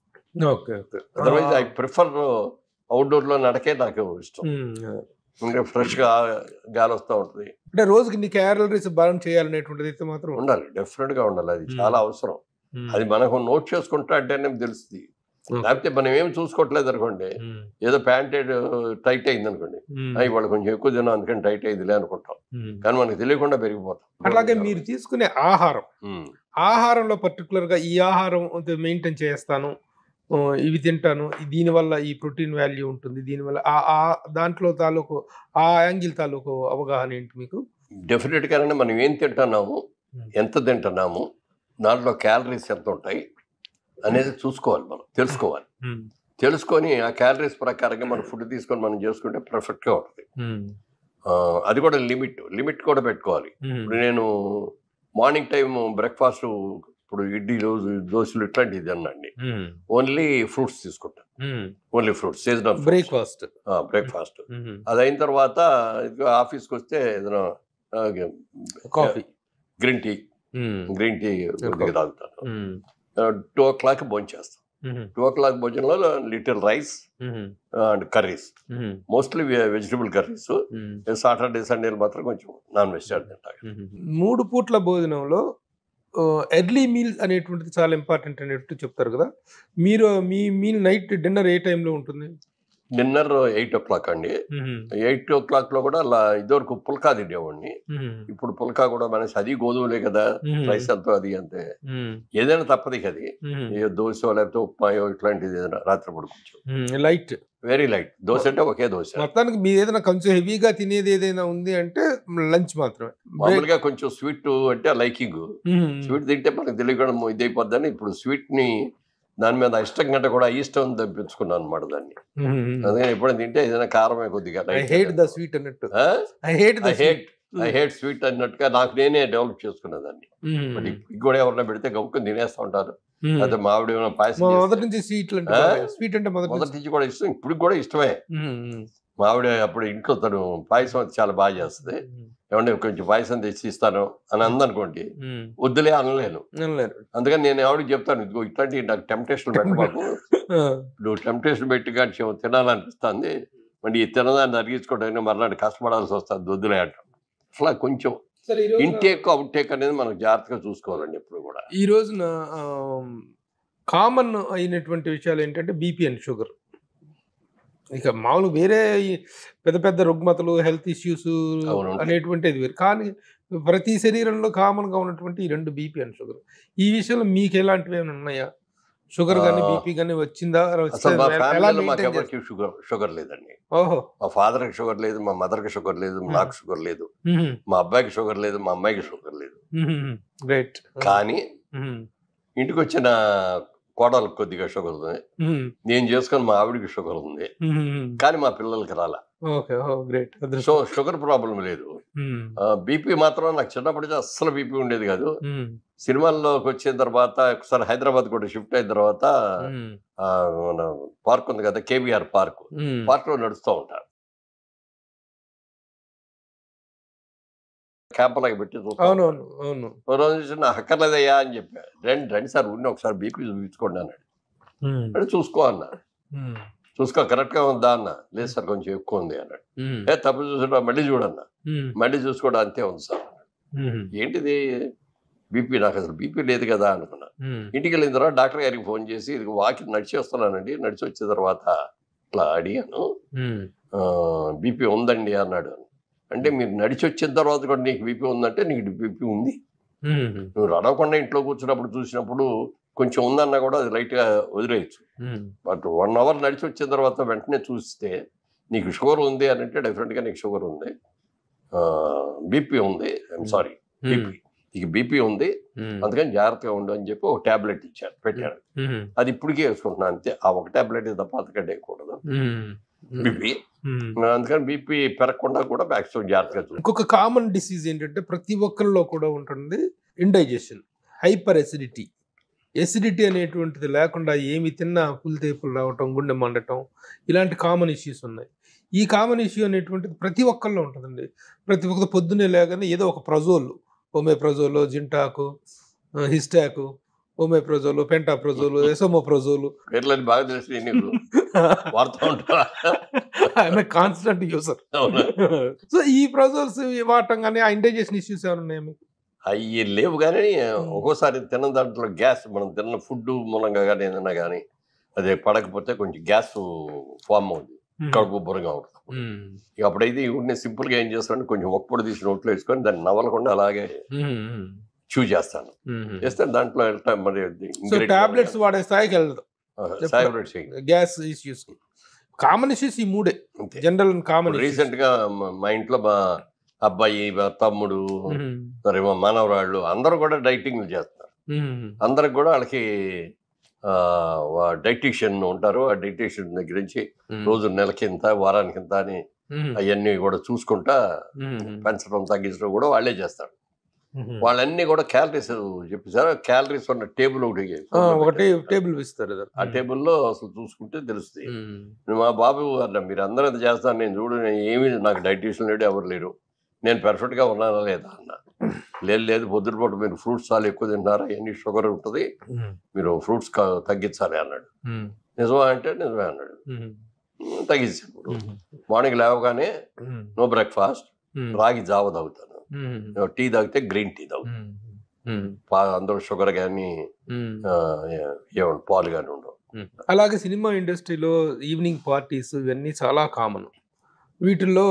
అదర్వైజ్ ఐ ప్రిఫర్ అవుట్డోర్ లో నడకే నాకు ఇష్టం. ఇంకా ఫ్రెష్ గా గాలి వస్తూ ఉంటుంది. అంటే రోజుకి ఇన్ని క్యాలరీస్ బర్న్ చేయాలనేటువంటిది అయితే మాత్రం ఉండాలి, డెఫినెట్ గా ఉండాలి. అది చాలా అవసరం. అది మనకు నోట్ చేసుకుంటా అంటేనే తెలుస్తుంది. లేకపోతే మనం ఏం చూసుకోవట్లేదు అనుకోండి, ఏదో ప్యాంట్ టైట్ అయింది అనుకోండి, ఇవాళ కొంచెం ఎక్కువ తిన్నాం అందుకని టైట్ అయిందిలే అనుకుంటాం, కానీ మనకు తెలియకుండా పెరిగిపోతాం. అలాగే మీరు తీసుకునే ఆహారంలో పర్టికులర్ గా ఈ ఆహారం మెయింటైన్ చేస్తాను, ఇవి తింటాను, దీనివల్ల ఈ ప్రోటీన్ వాల్యూ ఉంటుంది, దీనివల్ల దాంట్లో తాలూకు ఆ యాంగిల్ తాలూకు అవగాహన ఏంటి మీకు? డెఫినెట్ గా మనం ఏం తింటున్నాము, ఎంత తింటున్నాము, దాంట్లో క్యాలరీస్ ఎంత ఉంటాయి అనేది చూసుకోవాలి, మనం తెలుసుకోవాలి. తెలుసుకొని ఆ క్యాలరీస్ ప్రకారంగా మనం ఫుడ్ తీసుకొని మనం చేసుకుంటే పర్ఫెక్ట్ గా ఉంటుంది. అది కూడా లిమిట్ కూడా పెట్టుకోవాలి. ఇప్పుడు నేను మార్నింగ్ టైం బ్రేక్ఫాస్ట్ ఇప్పుడు ఇడ్లీలు దోశలు ఇట్లాంటివి తినండి, ఓన్లీ ఫ్రూట్స్ తీసుకుంటాను. Only fruits, seasonal breakfast. అది అయిన తర్వాత ఆఫీస్కి వస్తే ఏదైనా కాఫీ, గ్రీన్ టీ తాగుతాను. 2 o'clock భోజనం చేస్తాం. 2 o'clock భోజనంలో little rice and curries, mostly vegetable curries. Saturday సండేలు మాత్రం కొంచెం నాన్ వెజ్ తింటాను. 3 పూట్ల భోజనంలో ఎర్లీ మీల్స్ అనేటువంటిది చాలా ఇంపార్టెంట్ అనేట్టు చెప్తారు కదా. మీరు మీ మీల్ నైట్ డిన్నర్ ఏ టైంలో ఉంటుంది? డిన్నర్ 8 o'clock అండి. 8 o'clock లో కూడా ఇదివరకు పుల్కా తినేవాడిని. ఇప్పుడు పుల్కా కూడా మనసి అది గోధుమలే కదా, రైస్ అంతా అది అంతే, ఏదైనా తప్పది అది. దోశ లేకపోతే ఉప్మాయో ఇట్లాంటిది ఏదైనా రాత్రి పడుకోవచ్చు. Light, very light. దోశ అంటే ఒకే దోశ. మొత్తానికి మీరు ఏదైనా కొంచెం హెవీగా తినేది ఏదైనా ఉంది అంటే లంచ్ మాత్రమే. మామూలుగా కొంచెం స్వీట్ అంటే లైకింగ్, స్వీట్ తింటే మనకు తెలియకుండా ఇదైపోద్దని ఇప్పుడు స్వీట్ ని దాని మీద ఇష్టం కంటే కూడా ఇష్టం తెప్పించుకున్నాను అనమాట దాన్ని. అందుకని ఎప్పుడైనా తింటే ఏదైనా కారమే కొద్దిగా. ఐ హేట్ స్వీట్ అన్నట్టుగా నాకు నేనే డెవలప్ చేసుకున్నదాన్ని. బట్ ఇప్పుడు కూడా ఎవరైనా పెడితే గమ్ముకుని తినేస్తూ ఉంటారు. అదే మామిడి పాయసం మొదటి నుంచి స్వీట్ అంటే మొదటి నుంచి కూడా ఇష్టం, ఇప్పుడు కూడా ఇష్టమే. మావిడ అప్పుడు ఇంట్లో తను పాయసం చాలా బాగా చేస్తుంది, ఏమంటే కొంచెం పాయసం తెచ్చి ఇస్తాను అని అందనుకోండి, వద్దులే అనలేను. అందుకని నేను ఎవరికి చెప్తాను, ఇదిగో ఇట్లాంటి నాకు టెంప్టేషన్ పెట్టమాకు, నువ్వు టెంప్టేషన్ పెట్టి కానీ తినాలనిపిస్తుంది, మరి ఈ తినదాన్ని తగ్గించుకోవడానికి మరలాంటి కష్టపడాల్సి వస్తుంది, వద్దులే అంటాం. అట్లా కొంచెం ఇంటేక్ అవుట్టేక్ అనేది మనం జాగ్రత్తగా చూసుకోవాలండి ఎప్పుడు కూడా. ఈ రోజున కామన్ అయినటువంటి విషయాలు ఏంటంటే బీపీ అండ్ షుగర్. ఇక మామూలు వేరే పెద్ద పెద్ద రుగ్మతలు, హెల్త్ ఇష్యూస్ అనేటువంటిది వేరు, కానీ ప్రతి శరీరంలో కామన్ గా ఉన్నటువంటి ఈ 2 బీపీ అండ్ షుగర్. ఈ విషయంలో మీకు ఎలాంటివి ఏమైనా ఉన్నాయా? షుగర్ గానీ బీపీ గానీ వచ్చిందా? షుగర్ లేదండి. ఓహో, మా ఫాదర్ కి షుగర్ లేదు, మా మదర్ కి షుగర్ లేదు, నాకు షుగర్ లేదు, మా అబ్బాయికి షుగర్ లేదు, మా అమ్మాయికి షుగర్ లేదు. కానీ ఇంటికి వచ్చిన కోడలకు కొద్దిగా షుగర్ ఉంది, నేను చేసుకుని మా ఆవిడికి షుగర్ ఉంది, కానీ మా పిల్లలకి రాలా. సో షుగర్ ప్రాబ్లం లేదు. బీపీ మాత్రం నాకు చిన్నప్పటి నుంచి అస్సలు బీపీ ఉండేది కాదు. సినిమాల్లోకి వచ్చిన తర్వాత ఒకసారి హైదరాబాద్ కూడా షిఫ్ట్ అయిన తర్వాత మన పార్క్ ఉంది కదా, కేబీఆర్ పార్క్ లో నడుస్తూ ఉంటారు. క్యాంపులాగా పెట్టి రోజు నాకు అక్కర్లేదయ్యా అని చెప్పా, రండి సార్ ఊరిని ఒకసారి బీపీ చూపించుకోండి అన్నాడు. అంటే చూసుకో అన్నా, చూసుకో కరెక్ట్ గా ఉందా అన్న, లేదు సార్ కొంచెం ఎక్కువ ఉంది అన్నాడు. తప్పు చూసుకుంటా, మళ్ళీ చూడన్నా, మళ్ళీ చూసుకోవడం అంతే ఉంది సార్. ఏంటిది బీపీ? నాకు అసలు బీపీ లేదు కదా అనుకున్నా. ఇంటికి వెళ్ళిన తర్వాత డాక్టర్ గారికి ఫోన్ చేసి, ఇది వాకింగ్ నడిచి వస్తున్నానండి, నడిచి వచ్చిన తర్వాత ఇట్లా అడిగాను, బీపీ ఉందండి అన్నాడు. అంటే మీరు నడిచి వచ్చిన తర్వాత కూడా నీకు బీపీ ఉందంటే నీకు బీపీ ఉంది, నువ్వు నడవకుండా ఇంట్లో కూర్చున్నప్పుడు చూసినప్పుడు కొంచెం ఉందన్నా కూడా అది లైట్గా వదిలేయచ్చు. బట్ 1 అవర్ నడిచి వచ్చిన తర్వాత వెంటనే చూస్తే నీకు షుగర్ ఉంది అని అంటే డెఫినెట్గా నీకు షుగర్ ఉంది, బీపీ ఉంది, ఐఎమ్ సారీ బీపీ, నీకు బీపీ ఉంది, అందుకని జాగ్రత్తగా ఉండు అని చెప్పి ఒక టాబ్లెట్ ఇచ్చారు, పెట్టారు. అది ఇప్పటికీ వేసుకుంటున్నాను అంతే. ఆ ఒక టాబ్లెట్ తప్ప అంతకంటే వేయకూడదు బీపీ. అందుకని బీపీ పెరగకుండా కూడా మ్యాక్సిమం జాగ్రత్తగా చూడు. ఇంకొక కామన్ డిసీజ్ ఏంటంటే ప్రతి ఒక్కరిలో కూడా ఉంటుంది ఇండైజెషన్, హైపర్ ఎసిడిటీ. ఎసిడిటీ అనేటువంటిది లేకుండా ఏమి తిన్నా పులితేపులు రావటం, గుండె మండటం, ఇలాంటి కామన్ ఇష్యూస్ ఉన్నాయి. ఈ కామన్ ఇష్యూ అనేటువంటిది ప్రతి ఒక్కరిలో ఉంటుందండి. ప్రతి ఒక్కరు పొద్దున్నే లేగానే ఏదో ఒక ప్రజోలు, ఒమేప్రజోలు, జింటాకు, హిస్టాకు, ఒమేప్రజోలు, పెంటాప్రజోలు, ఎసోమోప్రజోలు, పేర్లని బాగా తెలిసి నీకు వాడుతూ ఉంటా. I'm constant user. సో ఈ ప్రజోల్స్ వాడటం కానీ ఆ ఇండైజెషన్ ఇష్యూస్ ఏమైనా ఉన్నాయా మీకు? అవి లేవు, కానీ ఒక్కోసారి తిన్న దాంట్లో గ్యాస్, మనం తిన్న ఫుడ్ మూలంగా కానీ ఏదైనా కానీ అదే పడకపోతే కొంచెం గ్యాస్ ఫామ్ అవుతుంది, కడుపు బుర్రగా ఉంటుంది. ఇక అప్పుడైతే ఇవన్నీ సింపుల్గా ఏం చేస్తాను, కొంచెం ఒక్కపొడి తీసి నోట్లో వేసుకొని దాన్ని నవలకుండా అలాగే చూ చేస్తాను. చేస్తే దాంట్లో మరి టాబ్లెట్స్ వాడే స్థాయికి వెళ్ళదు. గ్యాస్ ఇష్యూస్ కామన్ ఇష్యూస్ ఈ మూడే జనరల్ కామన్. రీసెంట్ గా మా ఇంట్లో మా అబ్బాయి, మా తమ్ముడు, మరి మా మనవరాళ్ళు అందరూ కూడా డైటింగ్ చేస్తున్నారు. అందరికి కూడా వాళ్ళకి డైటీషియన్ ఉంటారు. ఆ డైటీషియన్ దగ్గర నుంచి రోజు నెలకి ఇంత, వారానికి ఇంత అని అవన్నీ కూడా చూసుకుంటా పెంచడం తగ్గించడం కూడా వాళ్ళే చేస్తారు. వాళ్ళన్నీ కూడా క్యాలరీస్ చెప్పేసారు. క్యాలరీస్ ఉన్న టేబుల్ ఒకటి టేబుల్ ఇస్తారు. ఆ టేబుల్లో అసలు చూసుకుంటే తెలుస్తుంది. మా బాబు అన్న మీరు అందరూ ఎంత చేస్తాను, నేను చూడు, ఏమీ నాకు డైటీషియన్ లేడు, ఎవరు లేరు, నేను పర్ఫెక్ట్గా ఉన్నానా లేదా అన్న. లేదు పొద్దుటిపూట మీరు ఫ్రూట్స్ చాలా ఎక్కువ తింటున్నారా, ఎన్ని షుగర్ ఉంటుంది, మీరు ఫ్రూట్స్ తగ్గించాలి అన్నాడు. నిజమా అంటే నిజమే అన్నాడు. తగ్గించాను. ఇప్పుడు మార్నింగ్ లేవగానే నో బ్రేక్ఫాస్ట్, రాగి జావ తాగుతాను, టీ తాగితే గ్రీన్ టీ తాగుతాను, అందరూ షుగర్ కానీ ఏమంటే పాలు కానీ ఉండవు. అలాగే సినిమా ఇండస్ట్రీలో ఈవినింగ్ పార్టీస్ ఇవన్నీ చాలా కామన్. వీటిల్లో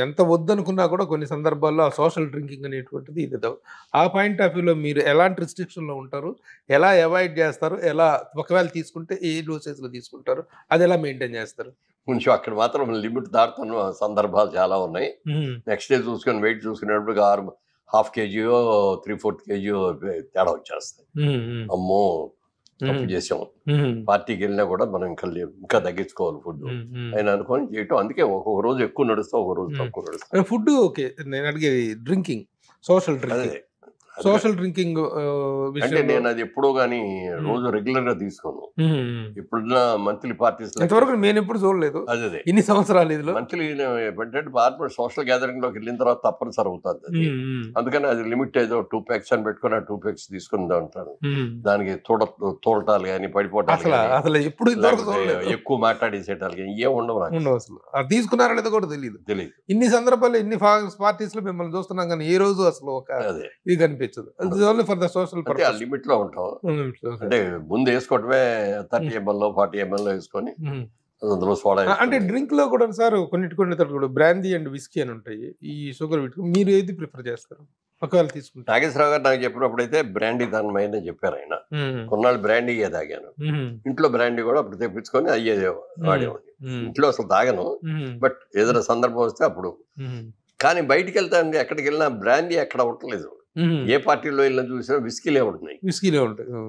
ఎంత వద్దనుకున్నా కూడా కొన్ని సందర్భాల్లో ఆ సోషల్ డ్రింకింగ్ అనేటువంటిది ఇది. ఆ పాయింట్ ఆఫ్ వ్యూలో మీరు ఎలాంటి రిస్ట్రిక్షన్లో ఉంటారు, ఎలా అవాయిడ్ చేస్తారు, ఎలా ఒకవేళ తీసుకుంటే ఏ డోసేజ్లో తీసుకుంటారు, అది ఎలా మెయింటైన్ చేస్తారు? కొంచెం అక్కడ మాత్రం లిమిట్ దాటుతున్న సందర్భాలు చాలా ఉన్నాయి. నెక్స్ట్ డే చూసుకొని వెయిట్ చూసుకునేటప్పుడు 1/2 kg 3/4 kg తేడా వచ్చేస్తాయి. అమ్మో తప్పు చేసాము, పార్టీకి వెళ్ళినా కూడా మనం ఇంకా తగ్గించుకోవాలి ఫుడ్ అని అనుకొని చేయటం. అందుకే ఒక్కొక్క రోజు ఎక్కువ నడుస్తా, ఒక రోజు తక్కువ నడుస్తా. ఫుడ్ ఓకే, నేను అడిగేది డ్రింకింగ్, సోషల్ డ్రింకింగ్ అంటే నేను అది ఎప్పుడో గానీ రోజు రెగ్యులర్ గా తీసుకోను. ఇప్పుడున్న మంత్లీ పార్టీస్ ఇంతవరకు నేను ఎప్పుడు చూడలేదు. అదే ఇన్ని సంవత్సరాలు మంత్లీ సోషల్ గ్యాదరింగ్ లోకి వెళ్ళిన తర్వాత తప్పనిసరి అవుతుంది అది. అందుకని అది లిమిట్ ఏదో 2 packs అని పెట్టుకుని ఆ 2 packs తీసుకుని ఉంటాను. దానికి తోడటాలు కానీ పడిపోవటాలు అసలు ఎప్పుడు ఎక్కువ మాట్లాడేసేటాలు కానీ ఏం ఉండవు. అసలు తీసుకున్నారో లేదో కూడా తెలియదు. ఇన్ని సందర్భాలు ఇన్ని పార్టీస్ లో మిమ్మల్ని చూస్తున్నాం కానీ ఏ రోజు అసలు ఒక ఇది కనిపించదు. లిమిట్ లో ఉంటాం. అంటే ముందు వేసుకోవటమే 30 ml 40 ml వేసుకొని అందులో సోడా. అంటే డ్రింక్ లో కూడా సార్ కొన్ని బ్రాందీ అండ్ విస్కీ అని ఉంటాయి. ఈ షుగర్ మీరు ఏది ప్రిఫర్ చేస్తారు ఒకవేళ తీసుకుంటే? నాగేశ్వరరావు గారు నాకు చెప్పినప్పుడైతే బ్రాండీ దాని చెప్పారు ఆయన. కొన్నాళ్ళు బ్రాండీ తాగాను. ఇంట్లో బ్రాండీ కూడా అప్పుడు తెప్పించుకొని అయ్యేది వాడేవాడిని. ఇంట్లో అసలు తాగను, బట్ ఏదైనా సందర్భం వస్తే అప్పుడు. కానీ బయటికి వెళ్తాను, ఎక్కడికి వెళ్ళినా బ్రాండీ ఎక్కడ ఉండలేదు. ఏ పార్టీలో వెళ్ళినా చూసినా విస్కీలే ఉంటాయి.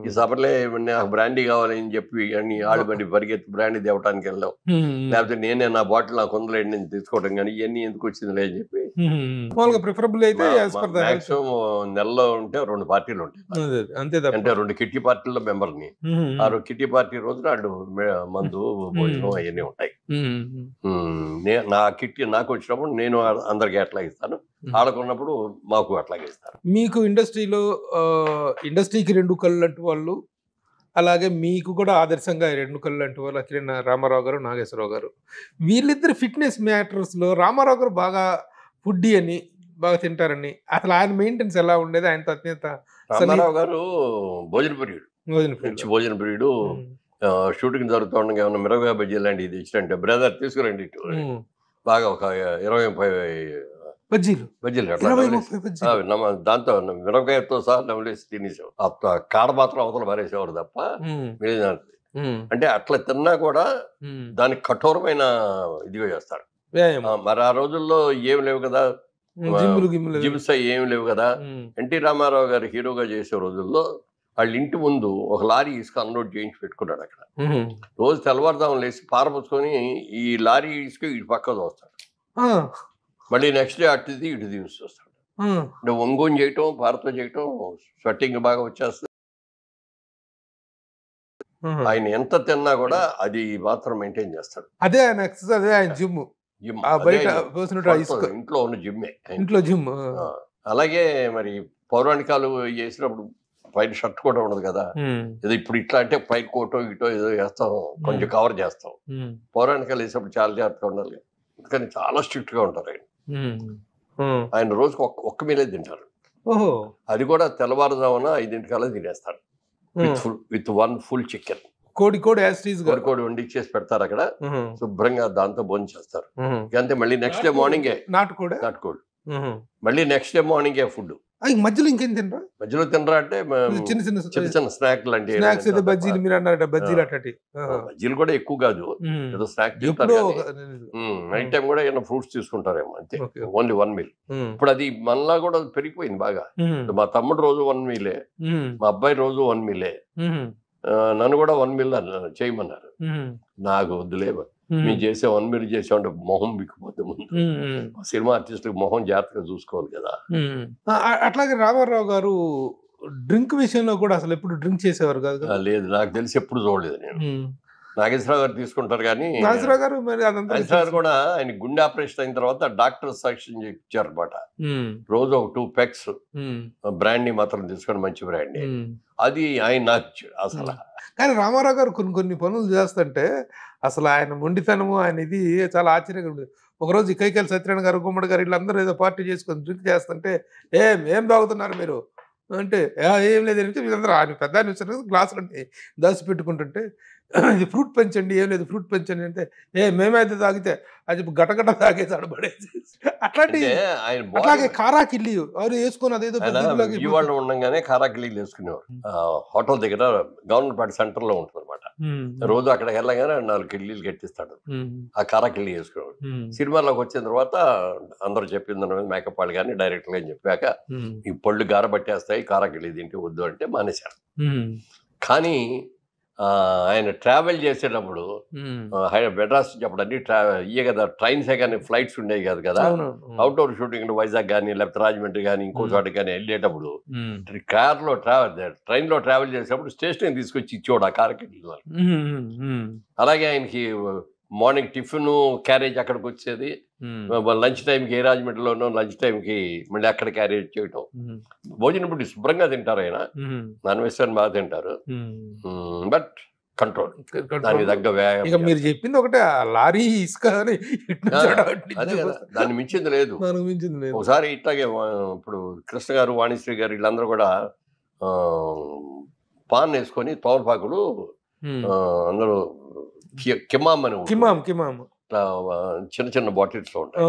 ఈ సపర్లే నాకు బ్రాండీ కావాలని చెప్పి అన్ని ఆడబండి పరిగెత్తి బ్రాండీ తేవటానికి వెళ్ళాం. లేకపోతే నేనే నా బాటిల్ నాకు కొందలేండి నేను తెచ్చుకోవడం కానీ ఇవన్నీ ఎందుకు వచ్చింది లేదని చెప్పి ప్రిఫరబుల్ అయితే మాక్సిమం నెలలో ఉంటే 2 పార్టీలు ఉంటాయి. అంటే 2 కిట్టి పార్టీల్లో మెంబర్ని. ఆ కిట్టి పార్టీ రోజున అటు మందు భోజనం అవన్నీ ఉంటాయి. నా కిట్టి నాకు వచ్చినప్పుడు నేను అందరికి అట్లా ఇస్తాను, ఆడుకున్నప్పుడు మాకు అట్లాగే ఇస్తారు. మీకు ఇండస్ట్రీకి 2 కళ్ళు అంటూ వాళ్ళు, అలాగే మీకు కూడా ఆదర్శంగా 2 కళ్ళు అంటూ వాళ్ళు అఖిలేని రామారావు గారు, నాగేశ్వరరావు గారు. వీళ్ళిద్దరు ఫిట్నెస్ మ్యాటర్స్లో రామారావు గారు బాగా ఫుడ్డీ అని, బాగా తింటారని, అసలు ఆయన మెయింటెనెన్స్ ఎలా ఉండేది? ఆయనతో అత్యంత రామారావు గారు భోజన ప్రియుడు. షూటింగ్ జరుగుతూ ఉండగా ఏమన్నా మిరపకాయ బజ్జీ లాంటివి తెచ్చినంటే బ్రదర్ తీసుకురండి బాగా ఒక 20-30 బజ్జీలు అట్లా 20-30 బజ్జీలు. దాంతో మిరపకాయతో సహా నవలేసి తినేసాం. కాడ మాత్రం అవతల పారేసేవారు తప్ప మిగిలిన అంటే అట్లా తిన్నా కూడా దానికి కఠోరమైన ఇదిగా చేస్తాడు. మరి ఆ రోజుల్లో ఏం లేవు కదా, జిమ్స్ ఏమి లేవు కదా. ఎన్టీ రామారావు గారు హీరోగా చేసే రోజుల్లో వాళ్ళ ఇంటి ముందు ఒక లారీ ఇసుక అన్లోడ్ చేయించి పెట్టుకున్నాడు. అక్కడ రోజు తెల్లవారుదాం లేసి పారపుచ్చుకొని ఈ లారీ ఇసుక ఇటు పక్క వస్తాడు, మళ్ళీ నెక్స్ట్ డే అటుది ఇటు తీసి వస్తాడు. అంటే ఒంగోని చేయటం, పారతో చేయటం, స్వెట్టింగ్ బాగా వచ్చేస్తుంది. ఆయన ఎంత తిన్నా కూడా అది మాత్రం మెయింటైన్ చేస్తాడు. అదే ఆయన ఎక్సర్సైజ్, అదే ఆయన జిమ్. ఇంట్లో ఉన్న జిమ్మే, ఇంట్లో జిమ్. అలాగే మరి పౌరాణికాలు చేసినప్పుడు పైన షర్ట్ కూడా ఉండదు కదా. ఏదో ఇప్పుడు ఇట్లా అంటే పైన కోటో ఇటో ఏదో వేస్తాం, కొంచెం కవర్ చేస్తాం. పౌరాణికాలు వేసినప్పుడు చాలా జాగ్రత్తగా ఉండాలి, కానీ చాలా స్ట్రిక్ట్ గా ఉంటారు ఆయన. ఆయన రోజుకు ఒక్క మీలే తింటారు. అది కూడా తెల్లవారుజామున 5 తినేస్తారు విత్ 1 full చికెన్. కోడి వండిచ్చేసి పెడతారు అక్కడ, శుభ్రంగా దాంతో భోజనం చేస్తారు. అంతే. మళ్ళీ నెక్స్ట్ డే మార్నింగే నాటుకోడి, మళ్ళీ నెక్స్ట్ డే మార్నింగే ఫుడ్. మధ్యలో ఇంకేం తినరా? మధ్యలో తినరా అంటే చిన్న స్నాక్ లాంటి బజ్జీలు కూడా ఎక్కువ కాదు, ఏదో స్నాక్ తింటారు. నైట్ టైం కూడా ఏమైనా ఫ్రూట్స్ తీసుకుంటారేమో, అంతే. Only 1 meal. ఇప్పుడు అది మనలా కూడా పెరిగిపోయింది బాగా. మా తమ్ముడు రోజు 1 meal, మా అబ్బాయి రోజు 1 meal. నన్ను కూడా 1 meal చేయమన్నారు. నాకు వద్దులేవు, మేము చేసే 1 meal చేసామంటే మొహం బిక్కుపోతే ముందు సినిమా ఆర్టిస్టులకు మొహం జాగ్రత్తగా చూసుకోవాలి కదా. అట్లాగే రామారావు గారు డ్రింక్ విషయంలో కూడా అసలు ఎప్పుడు డ్రింక్ చేసేవారు కాదు? లేదు, నాకు తెలిసి ఎప్పుడు చూడలేదు నేను. నాగేశ్వరరావు గారు తీసుకుంటారు కానీ, నాగేశ్వరరావు కూడా ఆయన గుండె ఆపరేషన్ అయిన తర్వాత డాక్టర్ సాక్ష్యం ఇచ్చారు అనమాట. రోజు ఒక 2 pegs బ్రాండీ మాత్రం తీసుకొని, మంచి బ్రాండీ. అది ఆయన నాకు ఇచ్చాడు అసలు. కానీ రామారావు గారు కొన్ని పనులు చేస్తుంటే అసలు ఆయన మొండితనము, ఆయన ఇది చాలా ఆశ్చర్యంగా ఉండేది. ఒకరోజు ఇకైకల్ సత్యనారాయణ గారు, గుమ్మడి గారు వీళ్ళందరూ ఏదో పార్టీ చేసుకొని డ్రింక్ చేస్తుంటే, ఏం తాగుతున్నారు మీరు అంటే, ఏం లేదు వీళ్ళందరూ ఆయన పెద్ద ఆయన గ్లాసులు దాచి పెట్టుకుంటుంటే, ఇది ఫ్రూట్ పెంచండి, ఏం లేదు ఫ్రూట్ పెంచండి అంటే, మేమైతే తాగితే అది గటగట తాగేసి అడబడేసి. అట్లాగే కారాకిల్లి ఎవరు వేసుకొని అదేదో విజయవాడలో ఉండగానే కారాకిల్లీలు వేసుకునేవారు. హోటల్ దగ్గర గవర్నమెంట్ పార్టీ సెంటర్ లో ఉంటుంది అనమాట. రోజు అక్కడికి వెళ్ళగానే 4 కిల్లీలు కట్టిస్తాడు, ఆ కారాకిల్లి వేసుకునేవాడు. సినిమాలోకి వచ్చిన తర్వాత అందరూ చెప్పింది దాని మీద మేకప్ వాళ్ళు కానీ డైరెక్టర్ గాని చెప్పాక, ఈ పళ్ళు గారబట్టేస్తాయి, కారాకిల్లి తింటే వద్దు అంటే మానేశారు. కానీ ఆయన ట్రావెల్ చేసేటప్పుడు మెడ్రాస్ నుంచి అప్పుడు అన్ని ఇయ్యే కదా, ట్రైన్సే కానీ ఫ్లైట్స్ ఉండేవి కాదు కదా. అవుట్డోర్ షూటింగ్ వైజాగ్ కానీ లేకపోతే రాజమండ్రి కానీ ఇంకో చోట కానీ వెళ్ళేటప్పుడు ట్రైన్ లో ట్రావెల్ చేసేటప్పుడు స్టేషన్ తీసుకొచ్చి ఇచ్చేవాడు ఆ కారకి. అలాగే ఆయనకి మార్నింగ్ టిఫిన్ క్యారేజ్ అక్కడికి వచ్చేది, లంచ్ టైంకి ఏ రాజమండ్రిలోనో లంచ్ టైంకి మళ్ళీ అక్కడ క్యారేజ్ చేయటం. భోజనం ఇప్పుడు శుభ్రంగా తింటారు ఆయన, నాన్ వెజిటేరియన్ బాగా తింటారు, బట్ కంట్రోల్, దానికి తగ్గ వ్యాయామం. మీరు చెప్పింది ఒకటే, లారీ ఇసుక దాన్ని మించింది లేదు. ఒకసారి ఇట్లాగే ఇప్పుడు కృష్ణ గారు, వాణిశ్రీ గారు వీళ్ళందరూ కూడా పాన్ వేసుకొని తోలపాకులు అందరూ కిమామ్ అని చిన్న చిన్న బాటిల్స్ లో ఉంటాయి.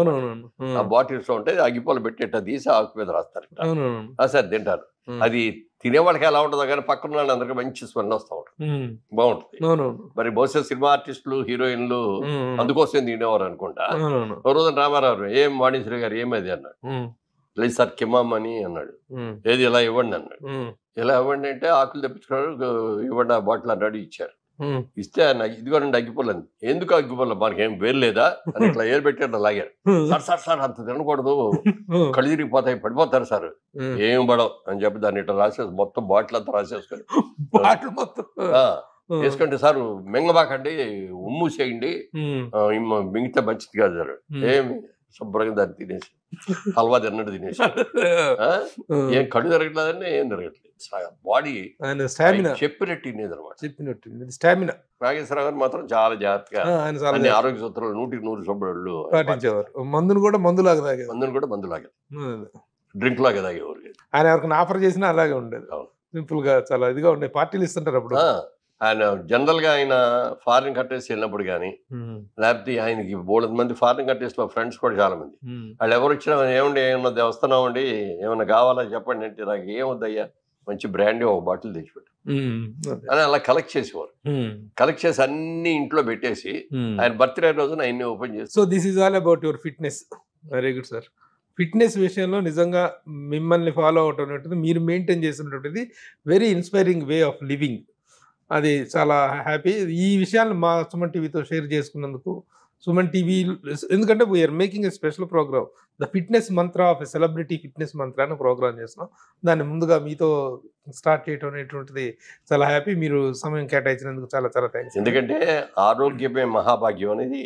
ఆ బాటిల్స్ లో ఉంటాయి, అగ్గిపోలు పెట్టేట తీసి ఆకు మీద రాస్తారు, సార్ తింటారు. అది తినేవాళ్ళకి ఎలా ఉంటుందో కానీ పక్కన వాళ్ళు అందరికీ మంచి స్మెల్ వస్తూ ఉంటుంది, బాగుంటుంది. మరి బహుశా సినిమా ఆర్టిస్టులు, హీరోయిన్లు అందుకోసం తినేవారు అనుకుంటా. ఒక రోజు రామారావు, ఏం వాణిశ్రీ గారు ఏమది అన్నాడు. లేదు సార్ కిమామ్ అని అన్నాడు. ఏది ఇలా ఇవ్వండి అన్నాడు. ఇలా ఇవ్వండి అంటే ఆకులు తెప్పించుకున్నాడు, ఇవ్వండి ఆ బాటిల్ అన్నాడు. ఇచ్చారు. ఇస్తే ఇదిగోనండి అగ్గిపోలేదు. ఎందుకు అగ్గిపోలే, మనకి ఏం వేరు లేదా అని ఇట్లా ఏరు పెట్టాడు. లాగారు. సార్ అంత తినకూడదు, కళ్ళు తిరిగిపోతాయి, పడిపోతారు సార్. ఏం పడవు అని చెప్పి దాన్ని ఇట్లా రాసేసి మొత్తం బాటిల్ అంతా రాసేసుకొని వేసుకుంటే, సార్ మింగబాకండి, ఉమ్ము చేయండి, మింగితే మంచిది కాదు సార్. ఏమి శుభ్రంగా దాన్ని తినేసి హల్వా తిన్నట్టు తినేసి, ఏం కళ్ళు తిరగట్లేదండి, ఏం తిరగట్లేదు. బాడీ చెప్పినట్టు తినేది అనమాట, స్టామినా. నాగేశ్వరరావు గారు మాత్రం చాలా జాగ్రత్తగా అన్ని ఆరోగ్య సూత్రాలు 100% శుభ్రులు పాటించేవారు. మందును కూడా మందులాగా డ్రింక్ లాగా తాగేవారు. ఆయన ఎవరికి ఆఫర్ చేసినా అలాగే ఉండేది, సింపుల్ గా చాలా ఇదిగా ఉండే. పార్టీలు ఇస్తుంటారు అప్పుడు. ఆయన జనరల్ గా ఆయన ఫారిన్ కంట్రీస్ వెళ్ళినప్పుడు కానీ లేకపోతే ఆయనకి బోలెడు మంది ఫారిన్ కంట్రీస్ లో ఫ్రెండ్స్ కూడా చాలా మంది, వాళ్ళు ఎవరు వచ్చినా ఏమండి ఏమన్నా వస్తున్నామండి ఏమన్నా కావాలా చెప్పండి అంటే నాకు ఏమొద్దయ్యా మంచి బ్రాండ్ ఒక బాటిల్ తెచ్చిపెట్టు అని అలా కలెక్ట్ చేసేవారు. కలెక్ట్ చేసి అన్ని ఇంట్లో పెట్టేసి ఆయన బర్త్డే రోజున అన్ని ఓపెన్ చేసి. So this is all about your fitness. Very good sir. Fitness విషయంలో నిజంగా మిమ్మల్ని ఫాలో అవటం అనేటువంటిది, మీరు మెయింటైన్ చేసినటువంటిది very inspiring way of living. అది చాలా హ్యాపీ. ఈ విషయాలు మా సుమన్ టీవీతో షేర్ చేసుకున్నందుకు సుమన్ టీవీ, ఎందుకంటే we are making a special programme, the fitness mantra of a celebrity fitness mantra అని ప్రోగ్రామ్ చేస్తున్నాం. దాన్ని ముందుగా మీతో స్టార్ట్ చేయడం అనేటువంటిది చాలా హ్యాపీ. మీరు సమయం కేటాయించినందుకు చాలా చాలా థ్యాంక్స్. ఎందుకంటే ఆరోగ్యమే మహాభాగ్యం అనేది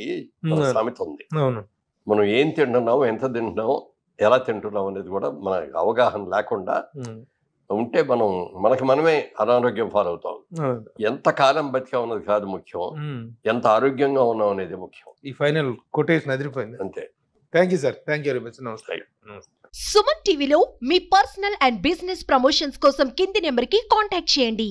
సామెత ఉంది. అవును. మనం ఏం తింటున్నాం, ఎంత తింటున్నాం, ఎలా తింటున్నాం అనేది కూడా మన అవగాహన లేకుండా ఉంటే మనకి మనమే అనారోగ్యం పాలవుతాం. ఎంత కాలం బతికా ఉన్నది కాదు ముఖ్యం, ఎంత ఆరోగ్యంగా ఉన్నాం అనేది ముఖ్యం. ఈ ఫైనల్ కొటేషన్ అదిరిపోయింది. అంతే. Thank you sir. Thank you very much. నమస్తే. సుమన్ టీవీలో మీ పర్సనల్ అండ్ బిజినెస్ ప్రమోషన్స్ కోసం కింది నెంబర్కి కాంటాక్ట్ చేయండి.